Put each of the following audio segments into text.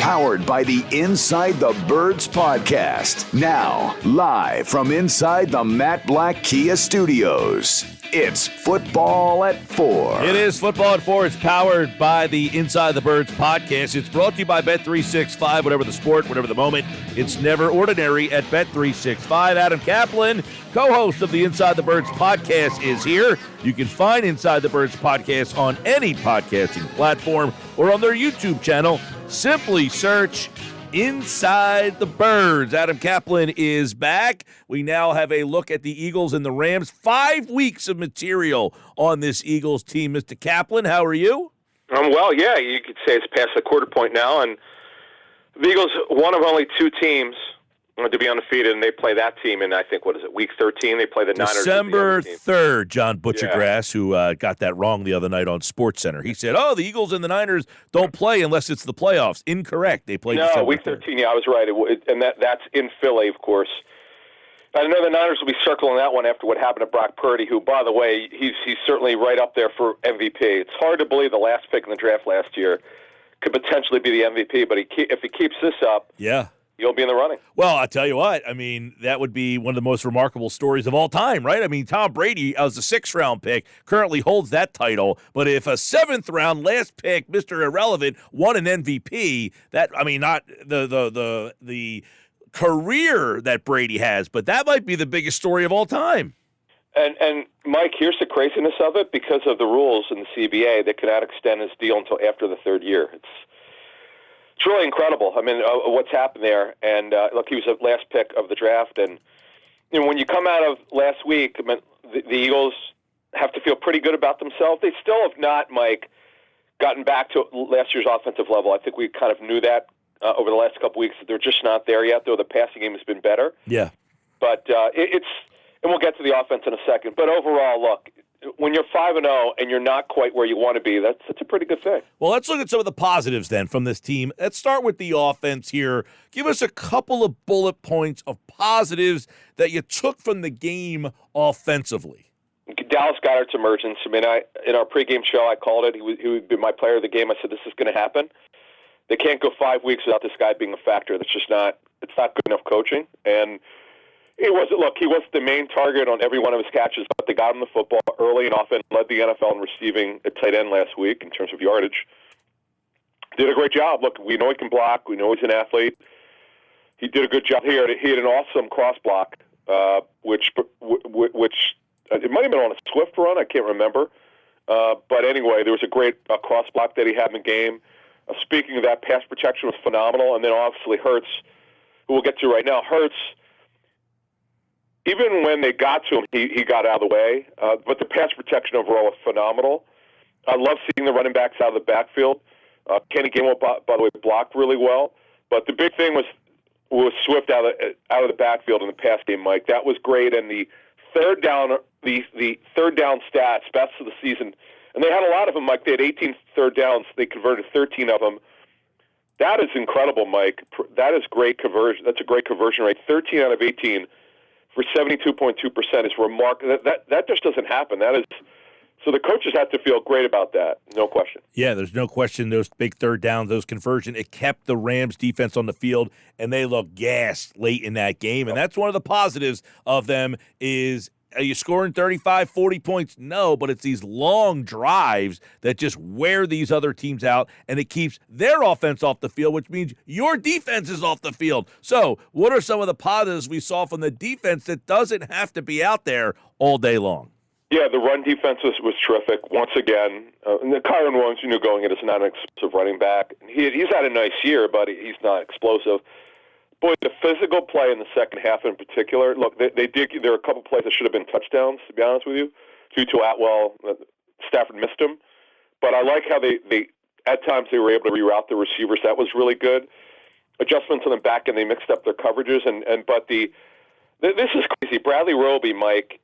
powered by the Inside the Birds podcast. Now, live from inside the Matt Black Kia Studios, it's Football at 4. It is Football at 4. It's powered by the Inside the Birds podcast. It's brought to you by Bet365. Whatever the sport, whatever the moment, it's never ordinary at Bet365. Adam Caplan, co-host of the Inside the Birds podcast, is here. You can find Inside the Birds podcast on any podcasting platform or on their YouTube channel. Simply search Inside the Birds. Adam Caplan is back. We now have a look at the Eagles and the Rams. 5 weeks of material on this Eagles team. Mr. Caplan, how are you? Well, yeah, you could say it's past the quarter point now, and the Eagles, one of only two teams to be undefeated, and they play that team in, I think, week 13? They play the Niners. December 3rd, John Butchergrass, who got that wrong the other night on SportsCenter. He said, the Eagles and the Niners don't play unless it's the playoffs. Incorrect. They play December 3rd. Week 13, yeah, I was right. And that's in Philly, of course. I know the Niners will be circling that one after what happened to Brock Purdy, who, by the way, he's certainly right up there for MVP. It's hard to believe the last pick in the draft last year could potentially be the MVP, but if he keeps this up, you'll be in the running. Well, I'll tell you what. I mean, that would be one of the most remarkable stories of all time, right? I mean, Tom Brady, as a 6th-round pick, currently holds that title. But if a 7th-round last pick, Mr. Irrelevant, won an MVP, not the career that Brady has, but that might be the biggest story of all time. And Mike, here's the craziness of it. Because of the rules in the CBA, they cannot extend his deal until after the 3rd year. It's really incredible. I mean, what's happened there. And, look, he was the last pick of the draft. And when you come out of last week, the Eagles have to feel pretty good about themselves. They still have not, Mike, gotten back to last year's offensive level. I think we kind of knew that over the last couple weeks, that they're just not there yet, though the passing game has been better. Yeah. But and we'll get to the offense in a second. But overall, look, when you're 5-0 and you're not quite where you want to be, that's a pretty good thing. Well, let's look at some of the positives then from this team. Let's start with the offense here. Give us a couple of bullet points of positives that you took from the game offensively. Dallas Goedert's emergence. I mean, in our pregame show, I called it. He would be my player of the game. I said, this is going to happen. They can't go 5 weeks without this guy being a factor. That's just not good enough coaching. And he was the main target on every one of his catches, but they got him the football early and often, led the NFL in receiving at tight end last week in terms of yardage. Did a great job. Look, we know he can block. We know he's an athlete. He did a good job here. He had an awesome cross block, which it might have been on a Swift run. I can't remember. But anyway, there was a great cross block that he had in the game. Speaking of that, pass protection was phenomenal. And then obviously Hurts, who we'll get to right now, even when they got to him, he got out of the way. But the pass protection overall was phenomenal. I love seeing the running backs out of the backfield. Kenny Gainwell, by the way, blocked really well. But the big thing was Swift out of the backfield in the pass game, Mike. That was great. And the third down stats, best of the season. And they had a lot of them, Mike. They had 18 third downs. They converted 13 of them. That is incredible, Mike. That is great conversion. That's a great conversion rate. 13 out of 18 for 72.2% is remarkable. That just doesn't happen. So the coaches have to feel great about that, no question. Yeah, there's no question those big third downs, those conversion, it kept the Rams defense on the field, and they looked gassed late in that game. And that's one of the positives of them is, are you scoring 35, 40 points? No, but it's these long drives that just wear these other teams out, and it keeps their offense off the field, which means your defense is off the field. So what are some of the positives we saw from the defense that doesn't have to be out there all day long? Yeah, the run defense was terrific. Once again, Kyron Williams, going in, is not an explosive running back. He's had a nice year, but he's not explosive. Boy, the physical play in the second half in particular, look, they did. There were a couple plays that should have been touchdowns, to be honest with you. Tutu Atwell, Stafford missed him. But I like how they at times they were able to reroute the receivers. That was really good. Adjustments on the back end, they mixed up their coverages. But this is crazy. Bradley Roby, Mike,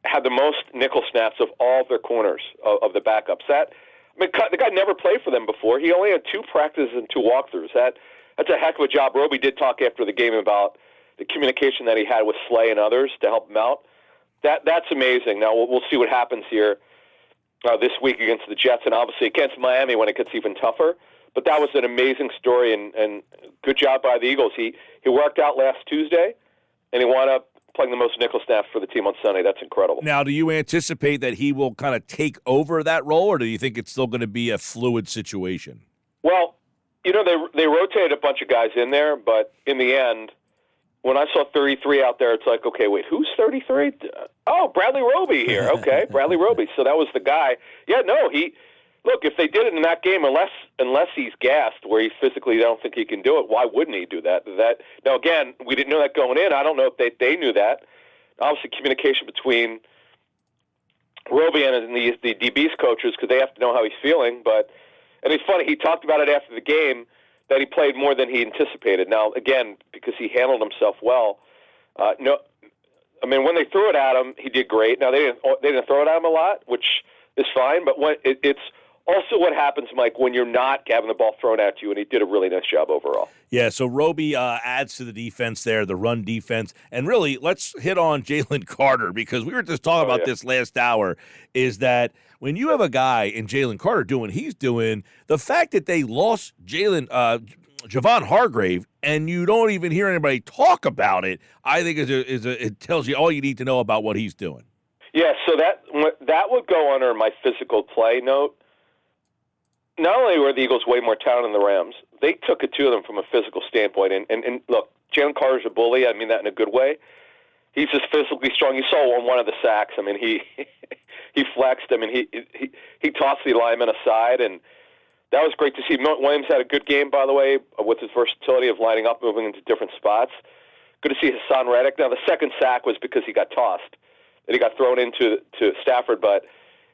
had the most nickel snaps of all of their corners of the backups. The guy never played for them before. He only had 2 practices and 2 walkthroughs. That's a heck of a job. Roby did talk after the game about the communication that he had with Slay and others to help him out. That's amazing. Now, we'll see what happens here this week against the Jets, and obviously against Miami when it gets even tougher. But that was an amazing story, and good job by the Eagles. He worked out last Tuesday, and he wound up playing the most nickel snaps for the team on Sunday. That's incredible. Now, do you anticipate that he will kind of take over that role, or do you think it's still going to be a fluid situation? Well, they rotated a bunch of guys in there, but in the end, when I saw 33 out there, it's like, okay, wait, who's 33? Oh, Bradley Roby here. Okay, Bradley Roby. So that was the guy. Yeah, no, look, if they did it in that game, unless he's gassed, where he physically don't think he can do it, why wouldn't he do that? Now, again, we didn't know that going in. I don't know if they knew that. Obviously, communication between Roby and the DB's coaches, because they have to know how he's feeling. And it's funny, he talked about it after the game, that he played more than he anticipated. Now, again, because he handled himself well. When they threw it at him, he did great. Now, they didn't throw it at him a lot, which is fine, but when it's also what happens, Mike, when you're not having the ball thrown at you, and he did a really nice job overall. Yeah, so Roby adds to the defense there, the run defense. And really, let's hit on Jalen Carter, because we were just talking about this last hour, is that when you have a guy in Jalen Carter doing what he's doing, the fact that they lost Javon Hargrave, and you don't even hear anybody talk about it, I think it tells you all you need to know about what he's doing. Yeah, so that would go under my physical play note. Not only were the Eagles way more talented than the Rams, they took it to them from a physical standpoint. And look, Jalen Carter's a bully. I mean that in a good way. He's just physically strong. You saw on one of the sacks. I mean, he flexed. I mean, he tossed the lineman aside, and that was great to see. Williams had a good game, by the way, with his versatility of lining up, moving into different spots. Good to see Hassan Reddick. Now, the second sack was because he got tossed, and he got thrown into Stafford, but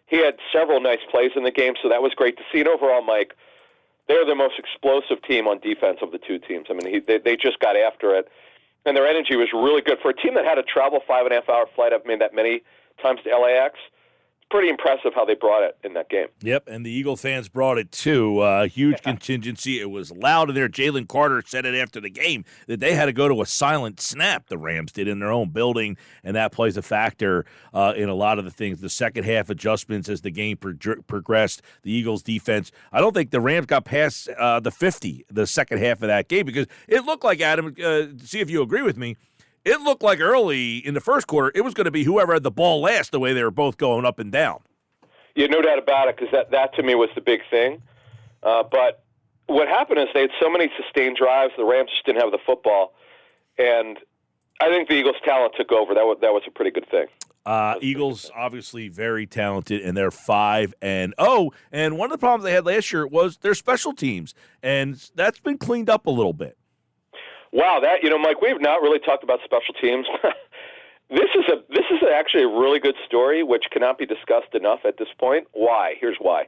he had several nice plays in the game, so that was great to see. And overall, Mike, they're the most explosive team on defense of the two teams. I mean, they just got after it, and their energy was really good. For a team that had to travel 5.5-hour flight, I've made that many times to LAX, pretty impressive how they brought it in that game. Yep, and the Eagle fans brought it too. Huge contingency. It was loud in there. Jalen Carter said it after the game that they had to go to a silent snap, the Rams did, in their own building, and that plays a factor in a lot of the things. The second half adjustments as the game progressed, the Eagles defense. I don't think the Rams got past the 50 the second half of that game, because it looked like, Adam, see if you agree with me, it looked like early in the first quarter it was going to be whoever had the ball last, the way they were both going up and down. Yeah, no doubt about it, because that to me was the big thing. But what happened is they had so many sustained drives, the Rams just didn't have the football. And I think the Eagles' talent took over. That was a pretty good thing. Eagles, obviously very talented, and they're 5-0. And one of the problems they had last year was their special teams, and that's been cleaned up a little bit. Wow, Mike, we've not really talked about special teams. This is actually a really good story, which cannot be discussed enough at this point. Why? Here's why.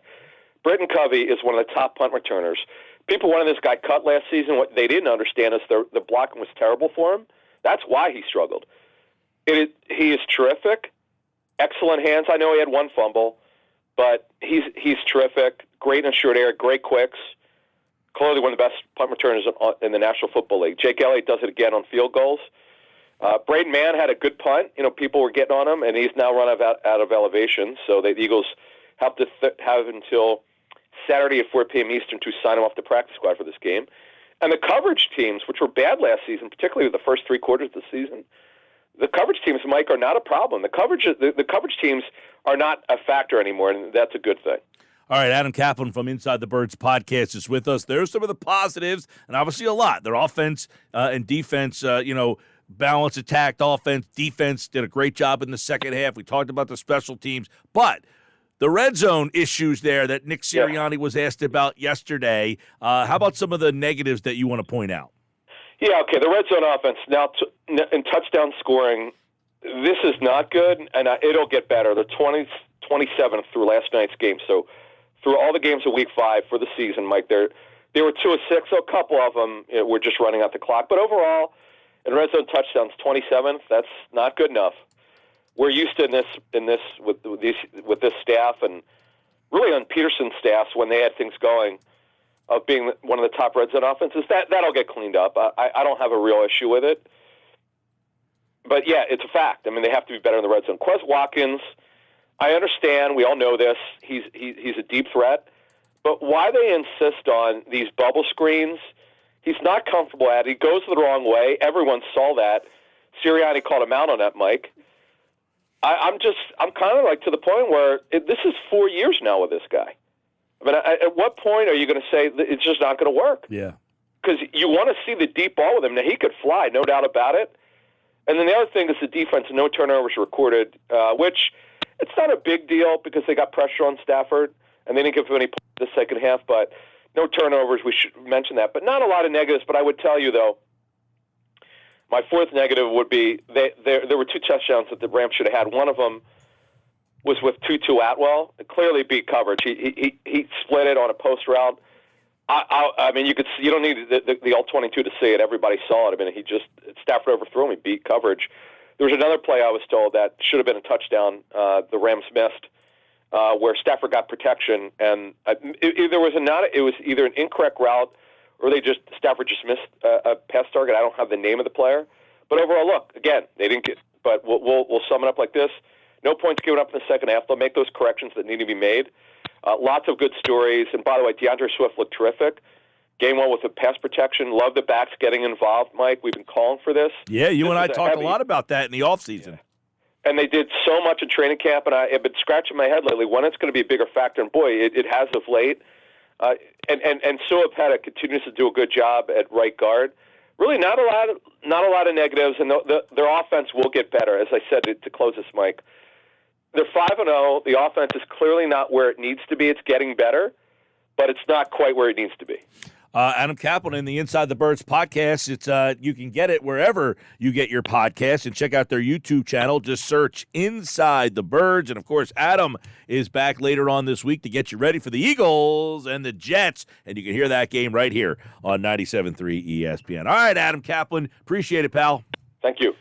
Britton Covey is one of the top punt returners. People wanted this guy cut last season. What they didn't understand is the blocking was terrible for him. That's why he struggled. He is terrific, excellent hands. I know he had one fumble, but he's terrific. Great in short area, great quicks. Clearly one of the best punt returners in the National Football League. Jake Elliott does it again on field goals. Braden Mann had a good punt. People were getting on him, and he's now run out of elevation. So the Eagles have to have until Saturday at 4 p.m. Eastern to sign him off the practice squad for this game. And the coverage teams, which were bad last season, particularly the first three quarters of the season, the coverage teams, Mike, are not a problem. The coverage teams are not a factor anymore, and that's a good thing. All right, Adam Caplan from Inside the Birds podcast is with us. There's some of the positives, and obviously a lot. Their offense and defense, balance, attacked offense, defense did a great job in the second half. We talked about the special teams, but the red zone issues there that Nick Sirianni was asked about yesterday. How about some of the negatives that you want to point out? Yeah, okay, the red zone offense. Now, in touchdown scoring, this is not good, and it'll get better. They're 27th through last night's game, so through all the games of Week 5 for the season, Mike, they were 2 of 6, so a couple of them were just running out the clock. But overall, in red zone touchdowns, 27th. That's not good enough. We're used to this with this staff, and really on Peterson's staffs when they had things going, of being one of the top red zone offenses. That'll get cleaned up. I don't have a real issue with it. But yeah, it's a fact. I mean, they have to be better in the red zone. Quez Watkins, I understand. We all know this. He's a deep threat, but why they insist on these bubble screens, he's not comfortable at it. He goes the wrong way. Everyone saw that. Sirianni called him out on that, Mike. I'm kind of like to the point where this is 4 years now with this guy. I mean, at what point are you going to say that it's just not going to work? Yeah. Because you want to see the deep ball with him. Now, he could fly, no doubt about it. And then the other thing is the defense, no turnovers recorded, which it's not a big deal because they got pressure on Stafford, and they didn't give him any points in the second half, but no turnovers, we should mention that. But not a lot of negatives, but I would tell you, though, my fourth negative would be there were two touchdowns that the Rams should have had. One of them was with Tutu Atwell. It clearly beat coverage. He split it on a post route. I mean, you don't need the all 22 to see it. Everybody saw it. I mean, Stafford overthrew him. He beat coverage. There was another play I was told that should have been a touchdown. The Rams missed, where Stafford got protection, and it was either an incorrect route or Stafford just missed a pass target. I don't have the name of the player, but overall, look, again, they didn't get. But we'll sum it up like this: no points given up in the second half. They'll make those corrections that need to be made. Lots of good stories. And by the way, DeAndre Swift looked terrific. Game one with the pass protection. Love the backs getting involved, Mike. We've been calling for this. Yeah, you and I talked a lot about that in the offseason. Yeah. And they did so much in training camp, and I've been scratching my head lately when it's going to be a bigger factor. And, boy, it has of late. And Sua Pettit continues to do a good job at right guard. Really not a lot of negatives, and their offense will get better. As I said to close this, Mike, they're 5-0. The offense is clearly not where it needs to be. It's getting better, but it's not quite where it needs to be. Adam Caplan in the Inside the Birds podcast. It's you can get it wherever you get your podcast, and check out their YouTube channel. Just search Inside the Birds. And, of course, Adam is back later on this week to get you ready for the Eagles and the Jets, and you can hear that game right here on 97.3 ESPN. All right, Adam Caplan. Appreciate it, pal. Thank you.